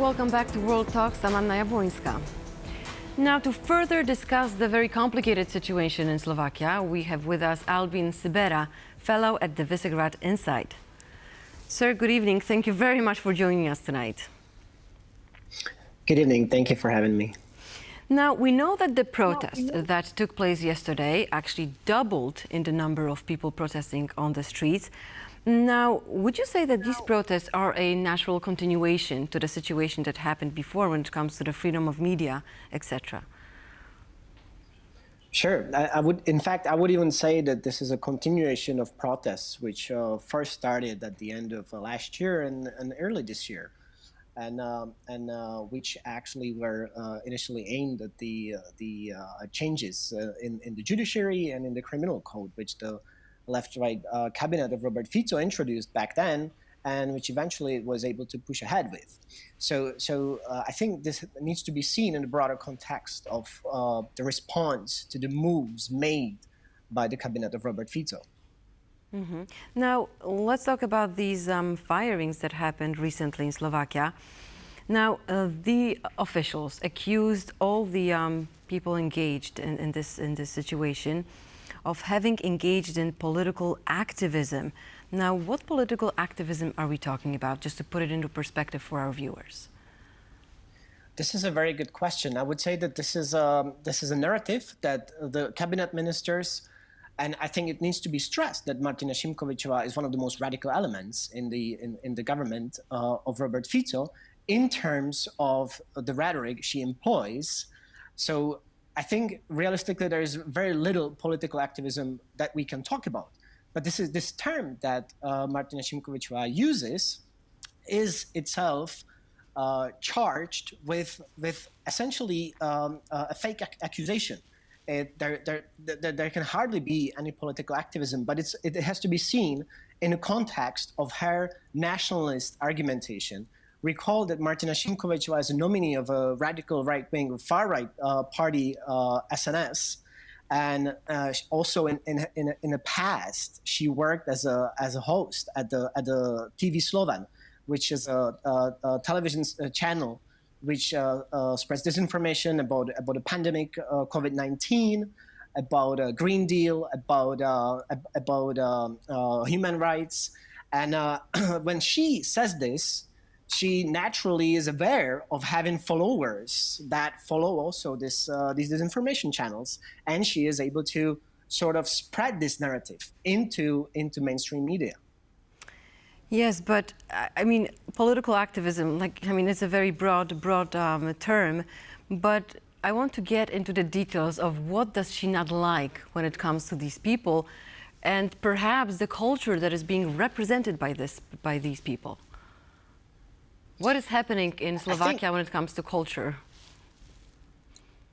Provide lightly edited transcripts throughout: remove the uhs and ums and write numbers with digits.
welcome back to World Talks. I'm Anna Jabłońska. Now, to further discuss the very complicated situation in Slovakia, we have with us Albin Sybera, fellow at the Visegrad Insight. Sir, good evening. Thank you very much for joining us tonight. Good evening. Thank you for having me. Now, we know that the protest that took place yesterday actually doubled in the number of people protesting on the streets. Now, would you say that these protests are a natural continuation to the situation that happened before when it comes to the freedom of media, etc.? Sure. I would even say that this is a continuation of protests which first started at the end of last year and early this year, and which actually were initially aimed at the changes in the judiciary and in the criminal code, which the left-right cabinet of Robert Fico introduced back then, and which eventually it was able to push ahead with. So I think this needs to be seen in the broader context of the response to the moves made by the cabinet of Robert Fico. Mm-hmm. Now, let's talk about these firings that happened recently in Slovakia. Now, the officials accused all the people engaged in this situation of having engaged in political activism. Now, what political activism are we talking about, just to put it into perspective for our viewers? This is a very good question. I would say that this is a narrative that the cabinet ministers, and I think it needs to be stressed that Martina Šimkovičová is one of the most radical elements in the government of Robert Fico in terms of the rhetoric she employs. So I think realistically there is very little political activism that we can talk about. But this term that Martina Šimkovičová uses is itself charged with essentially a fake accusation. There can hardly be any political activism, but it has to be seen in the context of her nationalist argumentation. Recall that Martina Šimkovičová is a nominee of a radical right-wing, far-right party, SNS, and also in the past she worked as a host at the TV Slovan, which is a television channel which spreads disinformation about the pandemic, COVID-19, about a Green Deal, about human rights, and when she says this, she naturally is aware of having followers that follow also these disinformation channels, and she is able to sort of spread this narrative into mainstream media. Yes, but I mean, political activism, it's a very broad term, but I want to get into the details of what does she not like when it comes to these people, and perhaps the culture that is being represented by these people. What is happening in Slovakia when it comes to culture?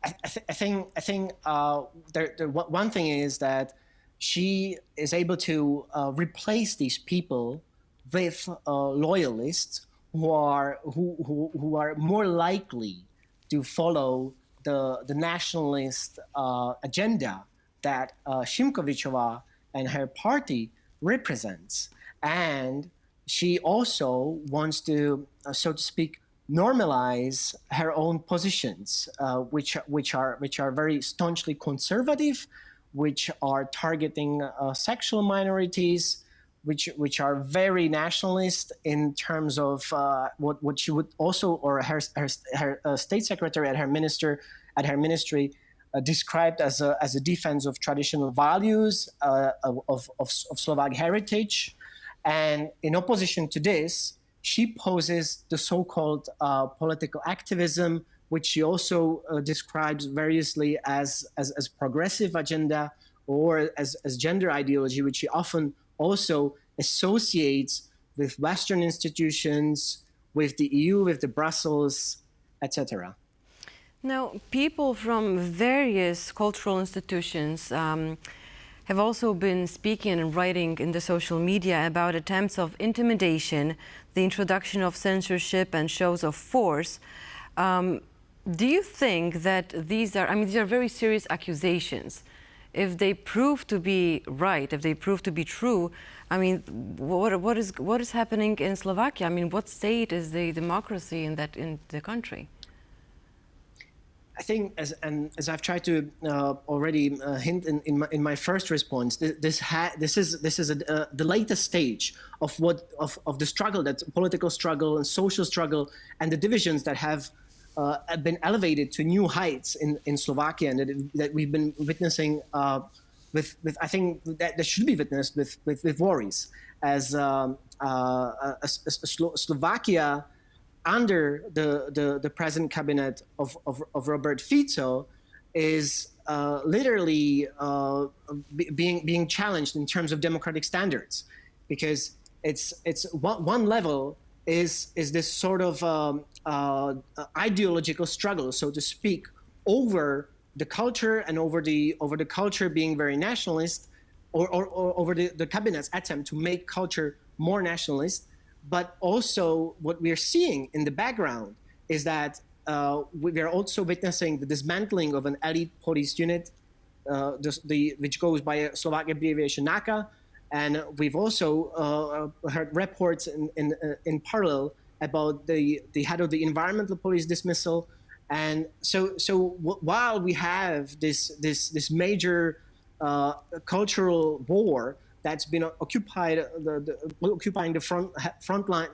I think one thing is that she is able to replace these people with loyalists who are more likely to follow the nationalist agenda that Šimkovičová and her party represents, and she also wants to, so to speak, normalize her own positions, which are very staunchly conservative, which are targeting sexual minorities, which are very nationalist in terms of what she would also, or her state secretary at her ministry described as a defense of traditional values of Slovak heritage. And in opposition to this, she poses the so-called political activism, which she also describes variously as progressive agenda or as gender ideology, which she often also associates with Western institutions, with the EU, with the Brussels, etc. Now, people from various cultural institutions have also been speaking and writing in the social media about attempts of intimidation, the introduction of censorship and shows of force. Do you think that these are very serious accusations? if they prove to be right, if they prove to be true, I mean, what is happening in Slovakia? I mean, what state is the democracy in the country? I think, as I've tried to already hint in my first response, this is the latest stage of the struggle, that political struggle and social struggle, and the divisions that have been elevated to new heights in Slovakia, and that we've been witnessing with I think that should be witnessed with worries, as Slovakia under the present cabinet of Robert Fico is literally being challenged in terms of democratic standards, because it's one level is this sort of ideological struggle, so to speak, over the culture, and over the culture being very nationalist, or over the cabinet's attempt to make culture more nationalist. But also what we are seeing in the background is that we are also witnessing the dismantling of an elite police unit, which goes by a Slovak abbreviation NACA. And we've also heard reports in parallel about the head of the environmental police dismissal. And so while we have this major cultural war that's been occupying the frontline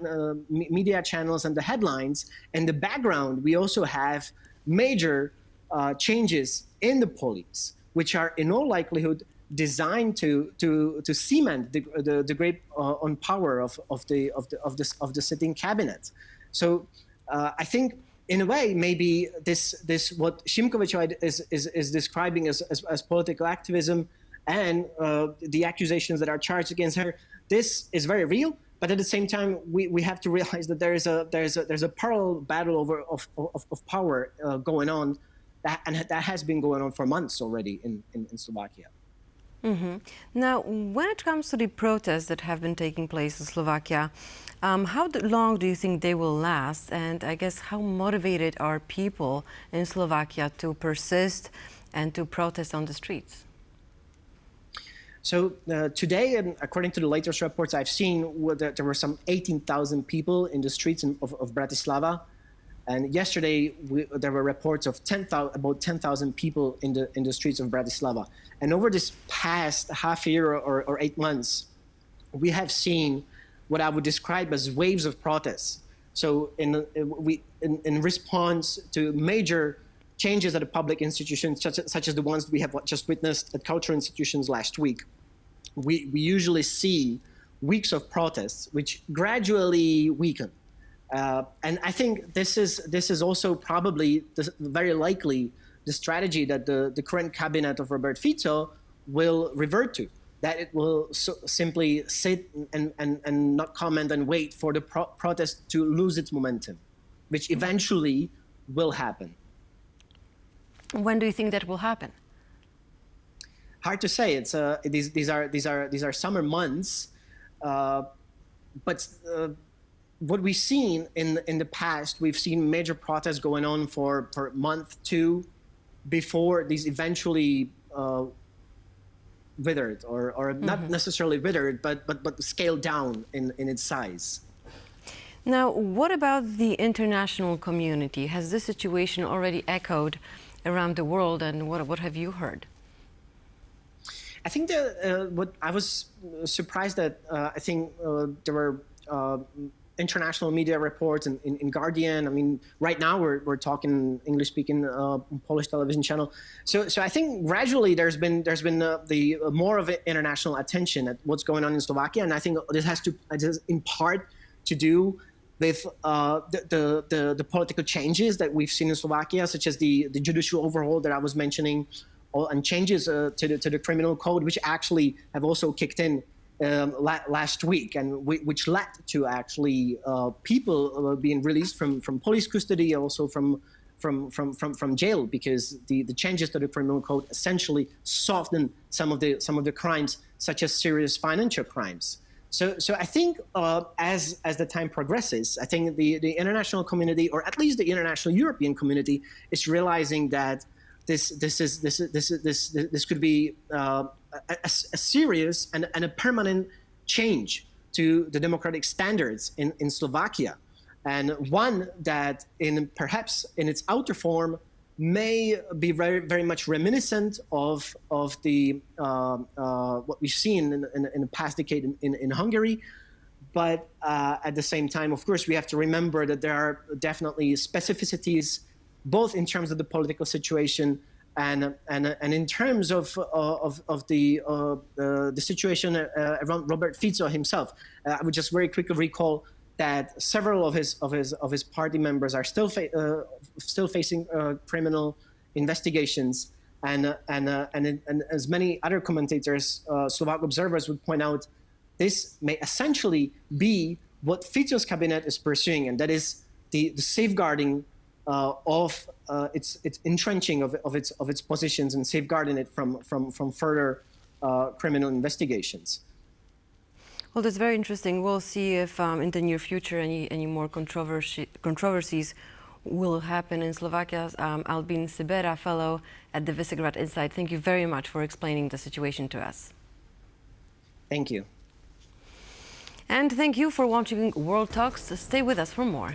media channels and the headlines, in the background we also have major changes in the police, which are in all likelihood designed to cement the grip on power of the sitting cabinet. So I think, in a way, maybe this what Šimkovičová is describing as political activism, and the accusations that are charged against her, this is very real. But at the same time, we have to realize that there's a parallel battle of power going on, that has been going on for months already in Slovakia. Mm-hmm. Now, when it comes to the protests that have been taking place in Slovakia, how long do you think they will last? And I guess, how motivated are people in Slovakia to persist and to protest on the streets? So today, according to the latest reports I've seen, there were some 18,000 people in the streets of Bratislava. And yesterday, there were reports of about 10,000 people in the streets of Bratislava. And over this past half year or 8 months, we have seen what I would describe as waves of protests. So in response to major changes at the public institutions, such as the ones we have just witnessed at cultural institutions last week, we usually see weeks of protests which gradually weaken. And I think this is also probably very likely the strategy that the current cabinet of Robert Fico will revert to, that it will simply sit and not comment and wait for the protest to lose its momentum, which eventually will happen. When do you think that will happen? Hard to say. It's these are summer months, but what we've seen in the past, we've seen major protests going on for a month, two, before these eventually withered, or not necessarily withered, but scaled down in its size. Now, what about the international community? Has this situation already echoed around the world, and what have you heard? I think that what I was surprised that I think there were international media reports in Guardian. I mean, right now we're talking English-speaking Polish television channel. So I think gradually there's been the more of international attention at what's going on in Slovakia, and I think this has in part to do with the political changes that we've seen in Slovakia, such as the judicial overhaul that I was mentioning, and changes to the criminal code, which actually have also kicked in last week, and which led to actually people being released from police custody, also from jail, because the changes to the criminal code essentially soften some of the crimes, such as serious financial crimes. So I think as the time progresses, I think the international community, or at least the international European community, is realizing that this could be a serious and a permanent change to the democratic standards in Slovakia, and one that perhaps in its outer form may be very, very much reminiscent of the what we've seen in the past decade in Hungary. But at the same time, of course, we have to remember that there are definitely specificities, both in terms of the political situation and in terms of the situation around Robert Fico himself. I would just very quickly recall that several of his party members are still facing criminal investigations, and as many other commentators, Slovak observers would point out, this may essentially be what Fico's cabinet is pursuing, and that is the safeguarding of its entrenching of its positions and safeguarding it from further criminal investigations. Well, that's very interesting. We'll see if in the near future any more controversies will happen in Slovakia. Albin Sybera, fellow at the Visegrad Insight, thank you very much for explaining the situation to us. Thank you. And thank you for watching World Talks. Stay with us for more.